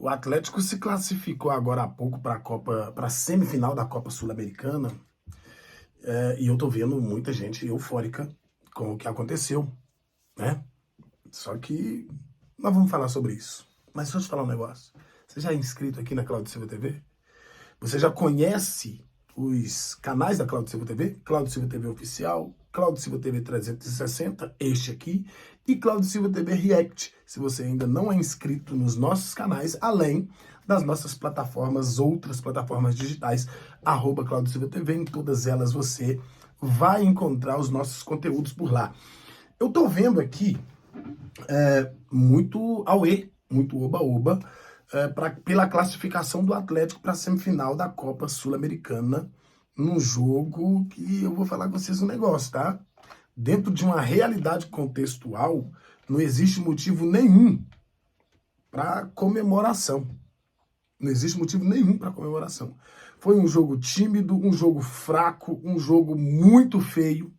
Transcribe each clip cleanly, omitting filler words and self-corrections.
O Atlético se classificou agora há pouco para a semifinal da Copa Sul-Americana, e eu tô vendo muita gente eufórica com o que aconteceu, né? Só que nós vamos falar sobre isso. Mas deixa eu te falar um negócio. Você já é inscrito aqui na Claudio Silva TV? Você já conhece os canais da Claudio Silva TV? Claudio Silva TV Oficial, Claudio Silva TV 360, este aqui, e Claudio Silva TV React, se você ainda não é inscrito nos nossos canais, além das nossas plataformas, outras plataformas digitais, @Claudio Silva TV, em todas elas você vai encontrar os nossos conteúdos por lá. Eu tô vendo aqui muito auê, muito oba-oba, pela classificação do Atlético para a semifinal da Copa Sul-Americana, num jogo que eu vou falar com vocês um negócio, tá? Dentro de uma realidade contextual, não existe motivo nenhum para comemoração. Não existe motivo nenhum para comemoração. Foi um jogo tímido, um jogo fraco, um jogo muito feio,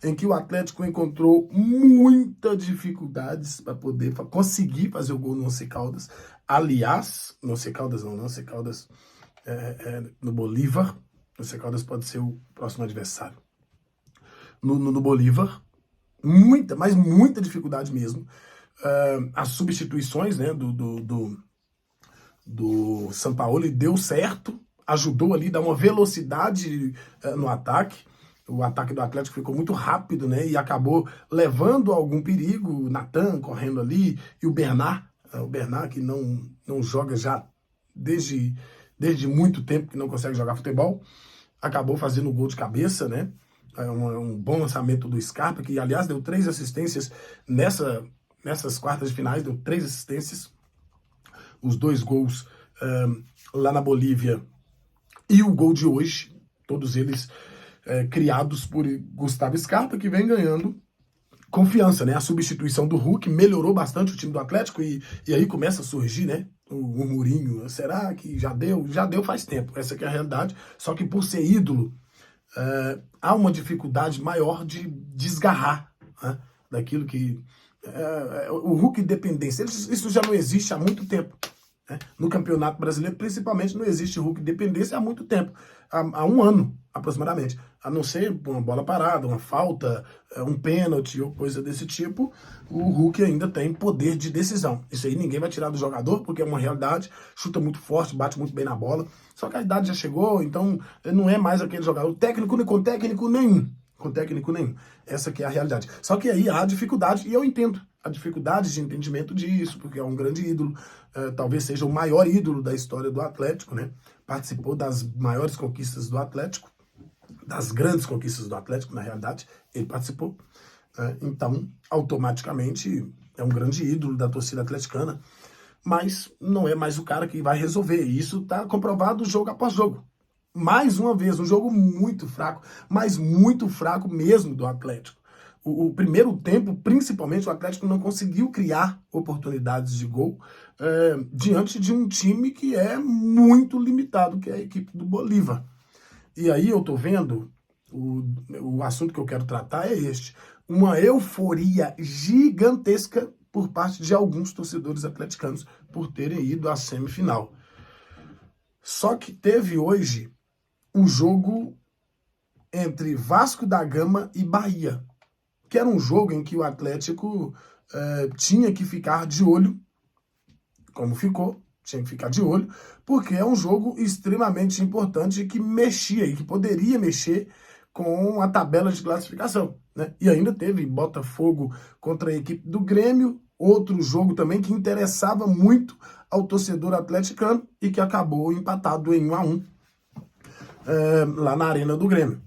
em que o Atlético encontrou muitas dificuldades para poder conseguir fazer o gol no Once Caldas. Aliás, no Once Caldas não, no Once Caldas no Bolívar. No Once Caldas pode ser o próximo adversário. No Bolívar, mas muita dificuldade mesmo. As substituições, né, do Sampaoli deu certo, ajudou ali a dar uma velocidade no ataque. O ataque do Atlético ficou muito rápido, né? E acabou levando algum perigo. O Natan correndo ali e o Bernard que não joga já desde muito tempo, que não consegue jogar futebol, acabou fazendo o gol de cabeça, né? Um bom lançamento do Scarpa, que aliás deu 3 assistências nessas quartas de finais, deu 3 assistências. Os 2 gols lá na Bolívia e o gol de hoje, todos eles criados por Gustavo Scarpa, que vem ganhando confiança, né? A substituição do Hulk melhorou bastante o time do Atlético e aí começa a surgir, né? O murmurinho, será que já deu? Já deu faz tempo, essa que é a realidade, só que por ser ídolo, há uma dificuldade maior de desgarrar, né, daquilo que... o Hulk dependência, isso já não existe há muito tempo. No Campeonato Brasileiro, principalmente, não existe Hulk dependência há muito tempo, há um ano aproximadamente, a não ser uma bola parada, uma falta, um pênalti ou coisa desse tipo, o Hulk ainda tem poder de decisão. Isso aí ninguém vai tirar do jogador, porque é uma realidade, chuta muito forte, bate muito bem na bola, só que a idade já chegou, então não é mais aquele jogador com técnico nenhum. Essa que é a realidade. Só que aí há dificuldade, e eu entendo a dificuldade de entendimento disso, porque é um grande ídolo, talvez seja o maior ídolo da história do Atlético, né? Participou das maiores conquistas do Atlético, das grandes conquistas do Atlético, na realidade, ele participou. Então, automaticamente, é um grande ídolo da torcida atleticana, mas não é mais o cara que vai resolver. E isso está comprovado jogo após jogo. Mais uma vez, um jogo muito fraco, mas muito fraco mesmo do Atlético. O primeiro tempo, principalmente, o Atlético não conseguiu criar oportunidades de gol diante de um time que é muito limitado, que é a equipe do Bolívar. E aí eu tô vendo, o assunto que eu quero tratar é este, uma euforia gigantesca por parte de alguns torcedores atleticanos por terem ido à semifinal. Só que teve hoje um jogo entre Vasco da Gama e Bahia, que era um jogo em que o Atlético tinha que ficar de olho, como ficou, tinha que ficar de olho, porque é um jogo extremamente importante que mexia e que poderia mexer com a tabela de classificação, né? E ainda teve Botafogo contra a equipe do Grêmio, outro jogo também que interessava muito ao torcedor atleticano e que acabou empatado em 1-1 lá na Arena do Grêmio.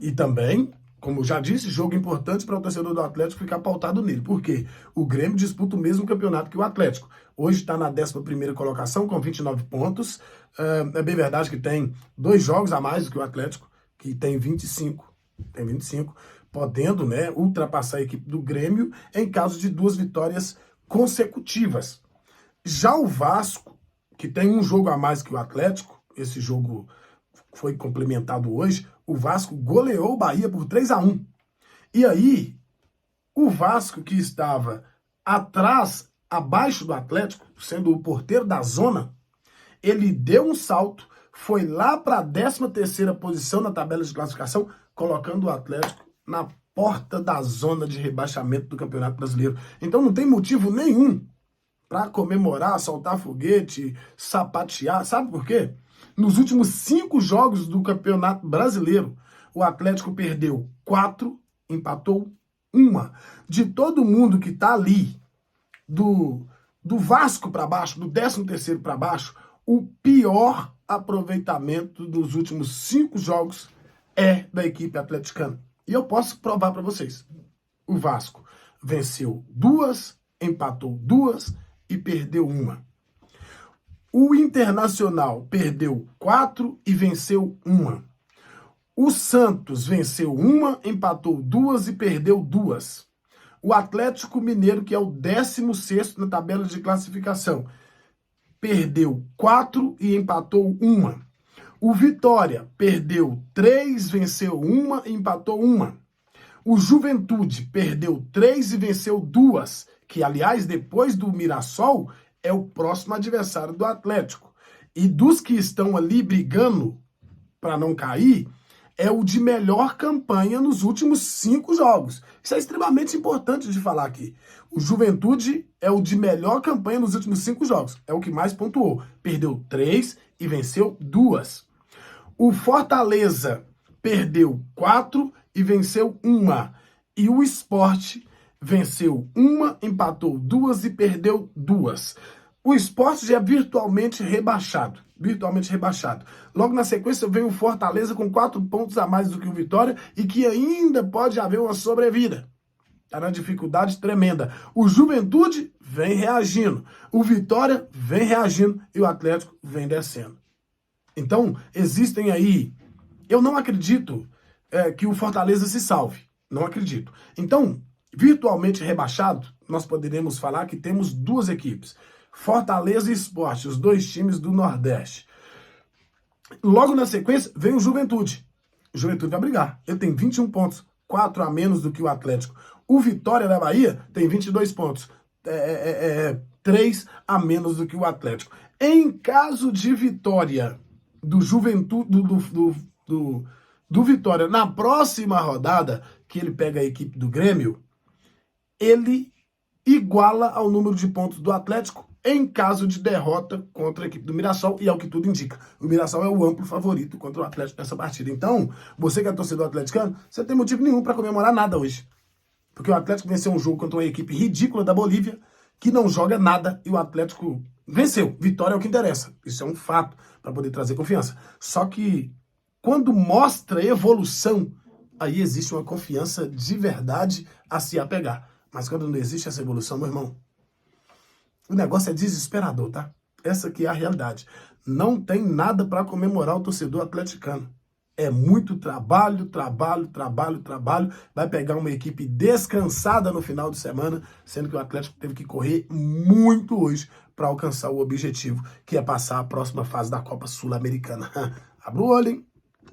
E também, como eu já disse, jogo importante para o torcedor do Atlético ficar pautado nele. Por quê? O Grêmio disputa o mesmo campeonato que o Atlético. Hoje está na 11ª colocação com 29 pontos. É bem verdade que tem 2 jogos a mais do que o Atlético, que tem 25. Tem 25, podendo, né, ultrapassar a equipe do Grêmio em caso de 2 vitórias consecutivas. Já o Vasco, que tem um jogo a mais que o Atlético, esse jogo foi complementado hoje, o Vasco goleou o Bahia por 3-1. E aí, o Vasco, que estava atrás abaixo do Atlético, sendo o porteiro da zona, ele deu um salto, foi lá para a 13ª posição na tabela de classificação, colocando o Atlético na porta da zona de rebaixamento do Campeonato Brasileiro. Então não tem motivo nenhum para comemorar, soltar foguete, sapatear. Sabe por quê? Nos últimos 5 jogos do Campeonato Brasileiro, o Atlético perdeu 4, empatou 1. De todo mundo que tá ali, do Vasco para baixo, do 13º para baixo, o pior aproveitamento dos últimos 5 jogos é da equipe atleticana. E eu posso provar para vocês. O Vasco venceu 2, empatou 2 e perdeu 1. O Internacional perdeu 4 e venceu 1. O Santos venceu 1, empatou 2 e perdeu 2. O Atlético Mineiro, que é o 16º na tabela de classificação, perdeu 4 e empatou 1. O Vitória perdeu 3, venceu 1 e empatou 1. O Juventude perdeu 3 e venceu 2, que, aliás, depois do Mirassol, é o próximo adversário do Atlético. E dos que estão ali brigando para não cair, é o de melhor campanha nos últimos 5 jogos. Isso é extremamente importante de falar aqui. O Juventude é o de melhor campanha nos últimos 5 jogos. É o que mais pontuou. Perdeu 3 e venceu 2. O Fortaleza perdeu 4 e venceu 1. E o Sport venceu 1, empatou 2 e perdeu 2. O Sport já é virtualmente rebaixado. Virtualmente rebaixado. Logo na sequência vem o Fortaleza com 4 pontos a mais do que o Vitória e que ainda pode haver uma sobrevida. Está na dificuldade tremenda. O Juventude vem reagindo. O Vitória vem reagindo e o Atlético vem descendo. Então, existem aí... Eu não acredito que o Fortaleza se salve. Não acredito. Então, virtualmente rebaixado, nós poderíamos falar que temos 2 equipes. Fortaleza e Sport, os 2 times do Nordeste. Logo na sequência, vem o Juventude. O Juventude vai brigar. Ele tem 21 pontos, 4 a menos do que o Atlético. O Vitória da Bahia tem 22 pontos, 3 a menos do que o Atlético. Em caso de vitória do Juventude, do Vitória na próxima rodada, que ele pega a equipe do Grêmio, ele iguala ao número de pontos do Atlético em caso de derrota contra a equipe do Mirassol, e é o que tudo indica. O Mirassol é o amplo favorito contra o Atlético nessa partida. Então, você que é torcedor atleticano, você não tem motivo nenhum para comemorar nada hoje. Porque o Atlético venceu um jogo contra uma equipe ridícula da Bolívia, que não joga nada, e o Atlético venceu. Vitória é o que interessa. Isso é um fato para poder trazer confiança. Só que, quando mostra evolução, aí existe uma confiança de verdade a se apegar. Mas quando não existe essa evolução, meu irmão, o negócio é desesperador, tá? Essa aqui é a realidade. Não tem nada para comemorar o torcedor atleticano. É muito trabalho, trabalho, trabalho, trabalho. Vai pegar uma equipe descansada no final de semana, sendo que o Atlético teve que correr muito hoje para alcançar o objetivo, que é passar a próxima fase da Copa Sul-Americana. Abra o olho, hein?